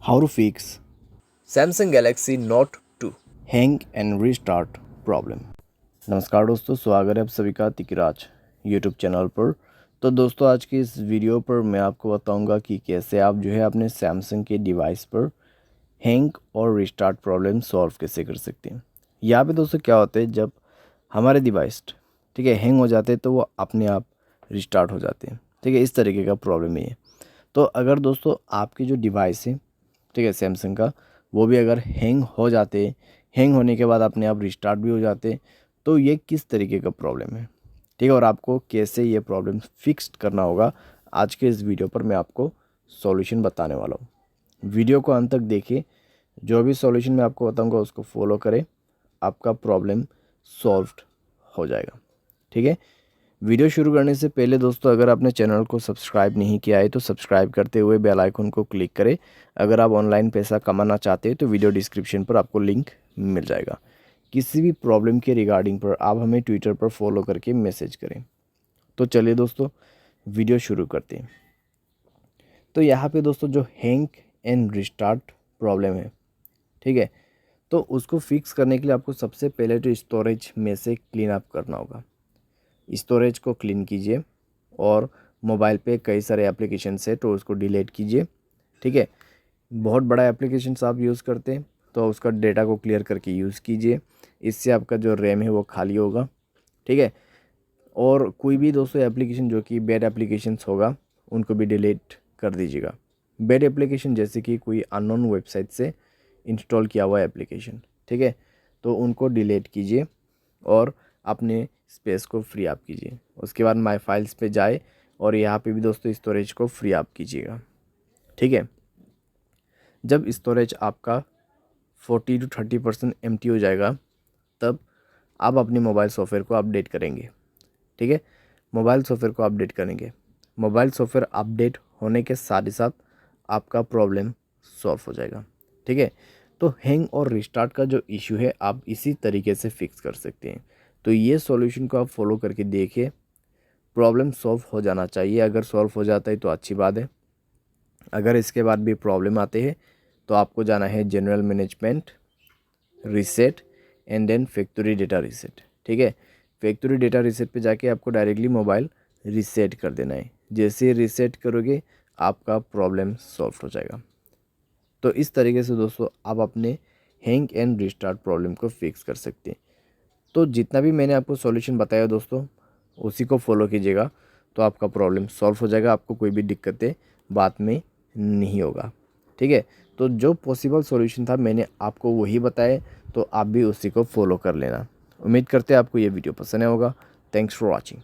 How to fix Samsung Galaxy Note 2। Hang and restart problem. नमस्कार दोस्तों, स्वागत है आप सभी का तिकराज यूट्यूब चैनल पर। तो दोस्तों, आज की इस वीडियो पर मैं आपको बताऊंगा कि कैसे आप जो है अपने सैमसंग के डिवाइस पर हैंग और रीस्टार्ट प्रॉब्लम सॉल्व कैसे कर सकते हैं। यहाँ पे दोस्तों क्या होता है, जब हमारे डिवाइस ठीक है हैंग हो जाते हैं तो वो अपने आप रिस्टार्ट हो जाते हैं। ठीक है, इस तरीके का प्रॉब्लम है ये। तो अगर दोस्तों आपकी जो डिवाइस है ठीक है सैमसंग का, वो भी अगर हैंग हो जाते, हैंग होने के बाद अपने आप रिस्टार्ट भी हो जाते, तो ये किस तरीके का प्रॉब्लम है, ठीक है, और आपको कैसे ये प्रॉब्लम फिक्स करना होगा, आज के इस वीडियो पर मैं आपको सॉल्यूशन बताने वाला हूँ। वीडियो को अंत तक देखिए, जो भी सॉल्यूशन मैं आपको बताऊँगा उसको फॉलो करें, आपका प्रॉब्लम सॉल्व्ड हो जाएगा। ठीक है, वीडियो शुरू करने से पहले दोस्तों, अगर आपने चैनल को सब्सक्राइब नहीं किया है तो सब्सक्राइब करते हुए बेल आइकन को क्लिक करें। अगर आप ऑनलाइन पैसा कमाना चाहते हैं तो वीडियो डिस्क्रिप्शन पर आपको लिंक मिल जाएगा। किसी भी प्रॉब्लम के रिगार्डिंग पर आप हमें ट्विटर पर फॉलो करके मैसेज करें। तो चलिए दोस्तों, वीडियो शुरू करते हैं। तो यहाँ पे दोस्तों जो हैंग एंड रिस्टार्ट प्रॉब्लम है, ठीक है, तो उसको फिक्स करने के लिए आपको सबसे पहले तो स्टोरेज में से क्लीन अप करना होगा। स्टोरेज को क्लीन कीजिए और मोबाइल पे कई सारे एप्लीकेशंस है तो उसको डिलीट कीजिए। ठीक है, बहुत बड़ा एप्लीकेशंस आप यूज़ करते हैं तो उसका डेटा को क्लियर करके यूज़ कीजिए। इससे आपका जो रैम है वो खाली होगा। ठीक है, और कोई भी दोस्तों एप्लीकेशन जो कि बैड एप्लीकेशंस होगा उनको भी डिलीट कर दीजिएगा। बैड एप्लीकेशन जैसे कि कोई अननोन वेबसाइट से इंस्टॉल किया हुआ एप्लीकेशन, ठीक है, तो उनको डिलीट कीजिए और अपने स्पेस को फ्री अप कीजिए। उसके बाद माय फाइल्स पे जाए और यहाँ पे भी दोस्तों स्टोरेज को फ्री अप कीजिएगा। ठीक है, जब स्टोरेज आपका 40 to 30% एम्प्टी हो जाएगा, तब आप अपने मोबाइल सॉफ्टवेयर को अपडेट करेंगे। ठीक है, मोबाइल सॉफ्टवेयर को अपडेट करेंगे। मोबाइल सॉफ्टवेयर अपडेट होने के साथ ही साथ आपका प्रॉब्लम सॉल्व हो जाएगा। ठीक है, तो हैंग और रिस्टार्ट का जो इशू है आप इसी तरीके से फिक्स कर सकते हैं। तो ये सॉल्यूशन को आप फॉलो करके देखिए, प्रॉब्लम सॉल्व हो जाना चाहिए। अगर सॉल्व हो जाता है तो अच्छी बात है। अगर इसके बाद भी प्रॉब्लम आते हैं तो आपको जाना है general management, reset and then factory data reset. ठीक है, फैक्ट्री डेटा रीसेट पे जाके आपको डायरेक्टली मोबाइल रीसेट कर देना है। जैसे रीसेट करोगे आपका प्रॉब्लम सॉल्व हो जाएगा। तो इस तरीके से दोस्तों आप अपने हैंग एंड रिस्टार्ट प्रॉब्लम को फिक्स कर सकते हैं। तो जितना भी मैंने आपको सॉल्यूशन बताया दोस्तों, उसी को फॉलो कीजिएगा तो आपका प्रॉब्लम सॉल्व हो जाएगा। आपको कोई भी दिक्कतें बाद में नहीं होगा। ठीक है, तो जो पॉसिबल सॉल्यूशन था मैंने आपको वही बताया, तो आप भी उसी को फॉलो कर लेना। उम्मीद करते हैं आपको ये वीडियो पसंद आया होगा। Thanks for watching.